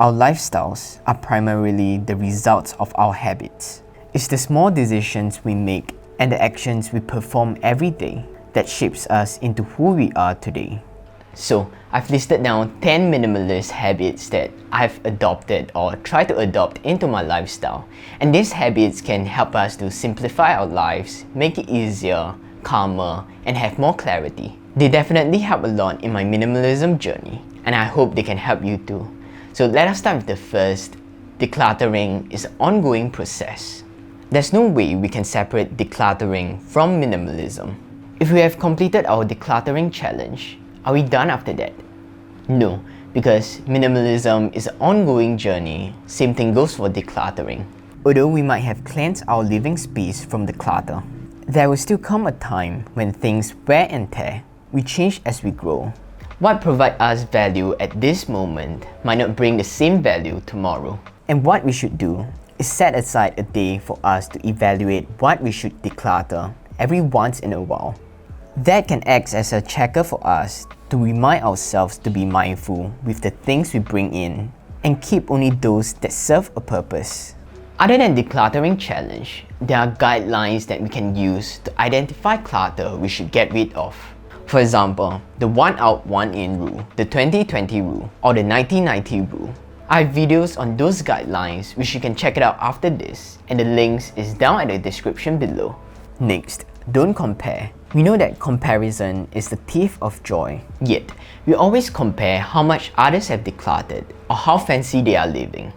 Our lifestyles are primarily the results of our habits. It's the small decisions we make and the actions we perform every day that shapes us into who we are today. So, I've listed down 10 minimalist habits that I've adopted or try to adopt into my lifestyle. And these habits can help us to simplify our lives, make it easier, calmer, and have more clarity. They definitely help a lot in my minimalism journey, and I hope they can help you too. So let us start with the first. Decluttering is an ongoing process. There's no way we can separate decluttering from minimalism. If we have completed our decluttering challenge, are we done after that? No, because minimalism is an ongoing journey. Same thing goes for decluttering. Although we might have cleansed our living space from the clutter, there will still come a time when things wear and tear. We change as we grow. What provides us value at this moment might not bring the same value tomorrow. And what we should do is set aside a day for us to evaluate what we should declutter every once in a while. That can act as a checker for us to remind ourselves to be mindful with the things we bring in and keep only those that serve a purpose. Other than decluttering challenge, there are guidelines that we can use to identify clutter we should get rid of. For example, the 1 out 1 in rule, the 20/20 rule, or the 90/90 rule. I have videos on those guidelines which you can check it out after this, and the links is down at the description below. Next, don't compare. We know that comparison is the thief of joy. Yet, we always compare how much others have decluttered or how fancy they are living.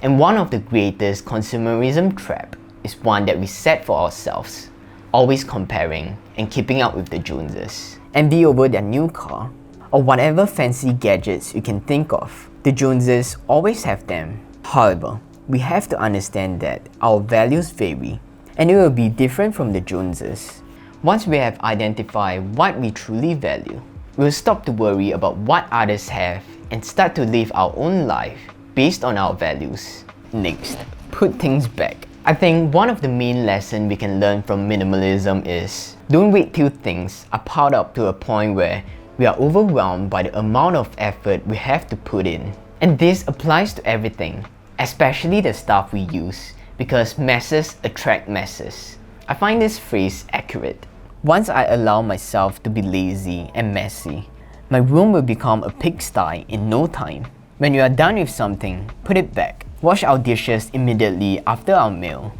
And one of the greatest consumerism trap is one that we set for ourselves. Always comparing and keeping up with the Joneses. Envy over their new car or whatever fancy gadgets you can think of. The Joneses always have them. However, we have to understand that our values vary and it will be different from the Joneses. Once we have identified what we truly value, we'll stop to worry about what others have and start to live our own life based on our values. Next, put things back. I think one of the main lessons we can learn from minimalism is don't wait till things are piled up to a point where we are overwhelmed by the amount of effort we have to put in. And this applies to everything, especially the stuff we use, because messes attract messes. I find this phrase accurate. Once I allow myself to be lazy and messy, my room will become a pigsty in no time. When you are done with something, put it back. Wash our dishes immediately after our meal.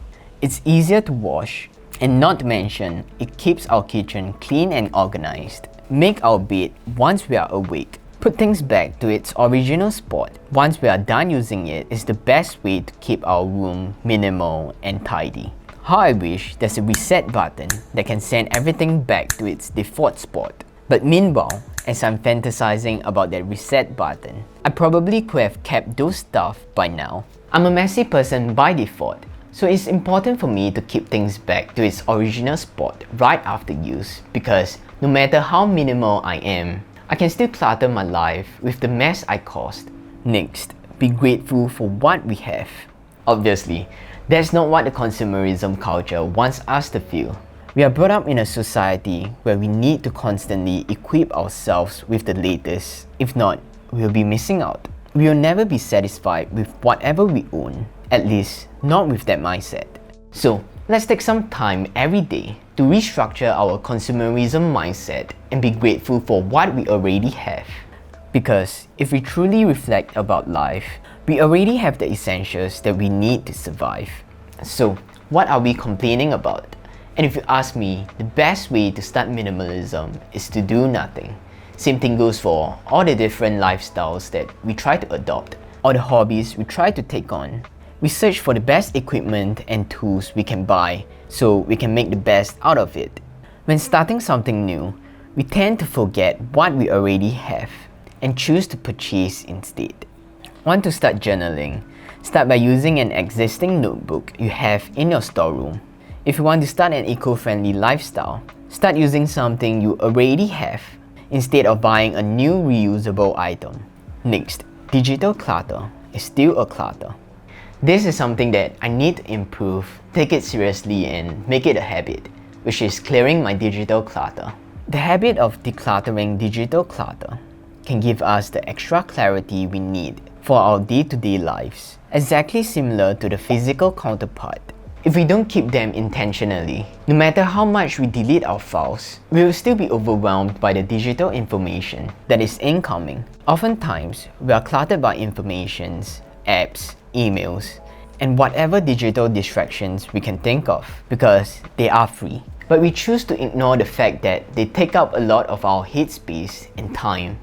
It's easier to wash, and not to mention, it keeps our kitchen clean and organized. Make our bed once we are awake. Put things back to its original spot. Once we are done using it is the best way to keep our room minimal and tidy. How I wish there's a reset button that can send everything back to its default spot. But meanwhile, as I'm fantasizing about that reset button, I probably could have kept those stuff by now. I'm a messy person by default, so it's important for me to keep things back to its original spot right after use, because no matter how minimal I am, I can still clutter my life with the mess I caused. Next, be grateful for what we have. Obviously, that's not what the consumerism culture wants us to feel. We are brought up in a society where we need to constantly equip ourselves with the latest. If not, we'll be missing out. We will never be satisfied with whatever we own, at least not with that mindset. So, let's take some time every day to restructure our consumerism mindset and be grateful for what we already have. Because if we truly reflect about life, we already have the essentials that we need to survive. So, what are we complaining about? And if you ask me, the best way to start minimalism is to do nothing. Same thing goes for all the different lifestyles that we try to adopt, or the hobbies we try to take on. We search for the best equipment and tools we can buy so we can make the best out of it. When starting something new, we tend to forget what we already have and choose to purchase instead. Want to start journaling? Start by using an existing notebook you have in your storeroom. If you want to start an eco-friendly lifestyle, start using something you already have instead of buying a new reusable item. Next, digital clutter is still a clutter. This is something that I need to improve, take it seriously and make it a habit, which is clearing my digital clutter. The habit of decluttering digital clutter can give us the extra clarity we need for our day-to-day lives, exactly similar to the physical counterpart. If we don't keep them intentionally, no matter how much we delete our files, we will still be overwhelmed by the digital information that is incoming. Oftentimes, we are cluttered by informations, apps, emails, and whatever digital distractions we can think of because they are free. But we choose to ignore the fact that they take up a lot of our headspace and time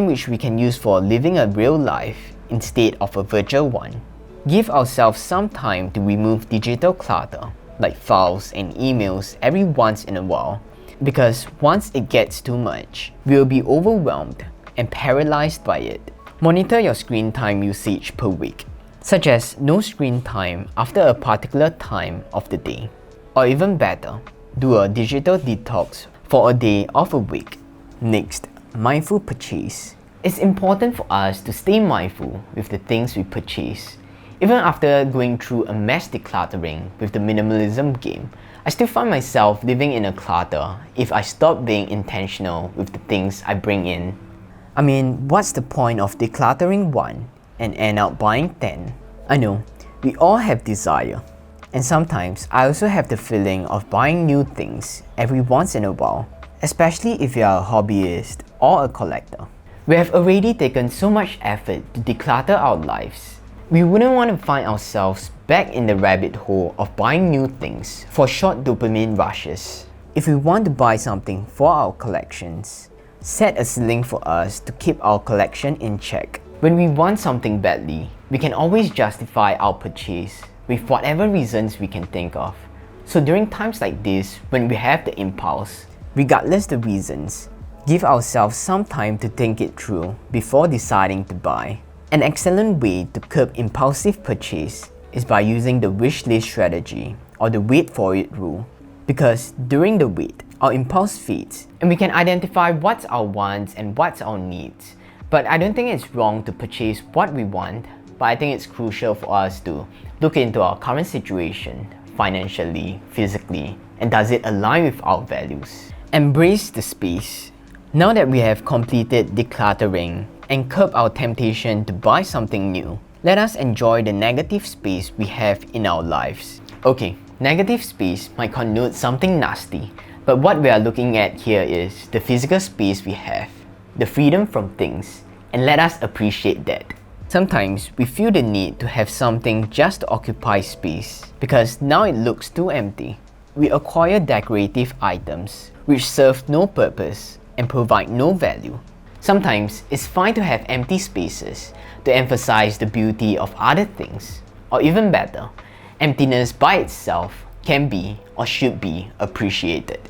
which we can use for living a real life instead of a virtual one. Give ourselves some time to remove digital clutter, like files and emails every once in a while, because once it gets too much, we will be overwhelmed and paralyzed by it. Monitor your screen time usage per week, such as no screen time after a particular time of the day. Or even better, do a digital detox for a day of a week. Next, mindful purchase. It's important for us to stay mindful with the things we purchase. Even after going through a mass decluttering with the minimalism game, I still find myself living in a clutter if I stop being intentional with the things I bring in. I mean, what's the point of decluttering one and end up buying 10? I know, we all have desire. And sometimes I also have the feeling of buying new things every once in a while, especially if you are a hobbyist or a collector. We have already taken so much effort to declutter our lives. We wouldn't want to find ourselves back in the rabbit hole of buying new things for short dopamine rushes. If we want to buy something for our collections, set a ceiling for us to keep our collection in check. When we want something badly, we can always justify our purchase with whatever reasons we can think of. So during times like this, when we have the impulse, regardless the reasons, give ourselves some time to think it through before deciding to buy. An excellent way to curb impulsive purchase is by using the wishlist strategy or the wait for it rule. Because during the wait, our impulse fades and we can identify what's our wants and what's our needs. But I don't think it's wrong to purchase what we want, but I think it's crucial for us to look into our current situation, financially, physically, and does it align with our values? Embrace the space. Now that we have completed decluttering and curb our temptation to buy something new, let us enjoy the negative space we have in our lives. Okay, negative space might connote something nasty, but what we are looking at here is the physical space we have, the freedom from things, and let us appreciate that. Sometimes we feel the need to have something just to occupy space because now it looks too empty. We acquire decorative items which serve no purpose and provide no value. Sometimes it's fine to have empty spaces to emphasize the beauty of other things. Or even better, emptiness by itself can be or should be appreciated.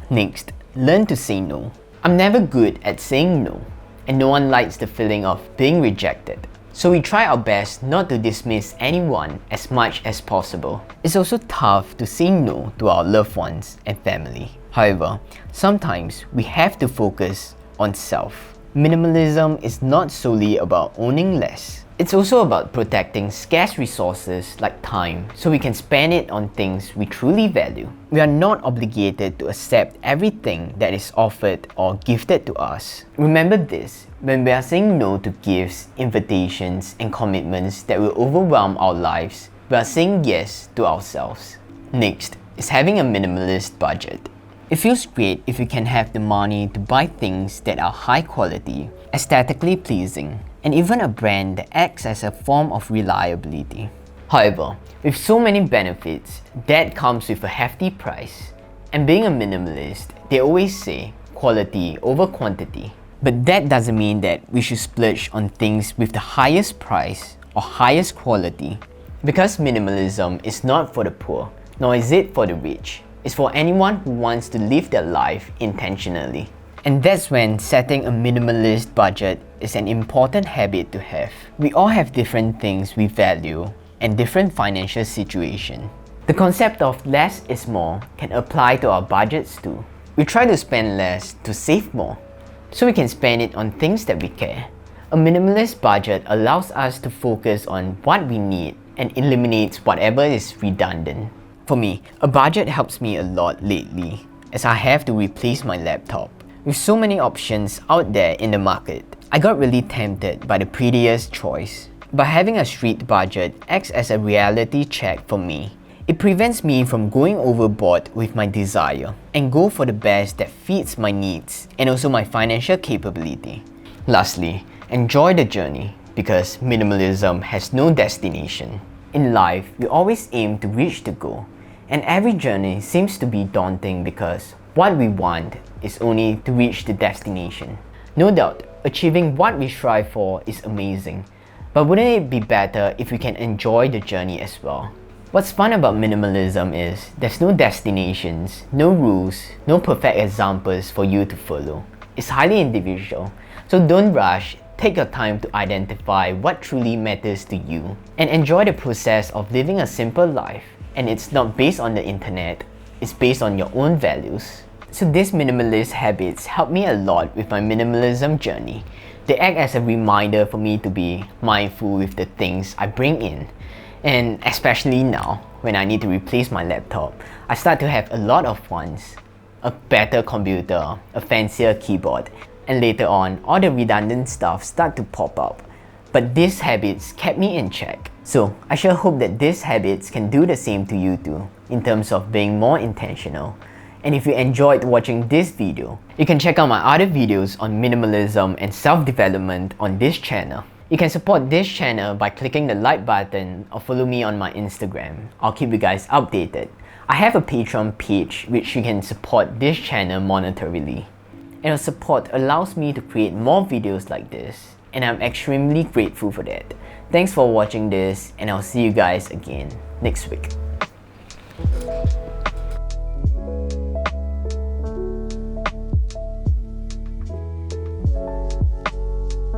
Next, learn to say no. I'm never good at saying no, and no one likes the feeling of being rejected. So we try our best not to dismiss anyone as much as possible. It's also tough to say no to our loved ones and family. However, sometimes we have to focus on self. Minimalism is not solely about owning less. It's also about protecting scarce resources like time so we can spend it on things we truly value. We are not obligated to accept everything that is offered or gifted to us. Remember this, when we are saying no to gifts, invitations, and commitments that will overwhelm our lives, we are saying yes to ourselves. Next is having a minimalist budget. It feels great if you can have the money to buy things that are high quality, aesthetically pleasing, and even a brand that acts as a form of reliability. However, with so many benefits, that comes with a hefty price. And being a minimalist, they always say quality over quantity. But that doesn't mean that we should splurge on things with the highest price or highest quality. Because minimalism is not for the poor, nor is it for the rich. It's for anyone who wants to live their life intentionally. And that's when setting a minimalist budget is an important habit to have. We all have different things we value and different financial situations. The concept of less is more can apply to our budgets too. We try to spend less to save more, so we can spend it on things that we care. A minimalist budget allows us to focus on what we need and eliminates whatever is redundant. For me, a budget helps me a lot lately as I have to replace my laptop. With so many options out there in the market, I got really tempted by the prettiest choice. But having a strict budget acts as a reality check for me. It prevents me from going overboard with my desire and go for the best that fits my needs and also my financial capability. Lastly, enjoy the journey because minimalism has no destination. In life, we always aim to reach the goal, and every journey seems to be daunting because what we want is only to reach the destination. No doubt, achieving what we strive for is amazing, but wouldn't it be better if we can enjoy the journey as well? What's fun about minimalism is there's no destinations, no rules, no perfect examples for you to follow. It's highly individual, so don't rush, take your time to identify what truly matters to you and enjoy the process of living a simple life. And it's not based on the internet, it's based on your own values. So these minimalist habits help me a lot with my minimalism journey. They act as a reminder for me to be mindful with the things I bring in. And especially now, when I need to replace my laptop, I start to have a lot of wants. A better computer, a fancier keyboard, and later on, all the redundant stuff start to pop up. But these habits kept me in check. So I sure hope that these habits can do the same to you too, in terms of being more intentional. And if you enjoyed watching this video, you can check out my other videos on minimalism and self-development on this channel. You can support this channel by clicking the like button or follow me on my Instagram. I'll keep you guys updated. I have a Patreon page which you can support this channel monetarily. And your support allows me to create more videos like this, and I'm extremely grateful for that. Thanks for watching this, and I'll see you guys again next week.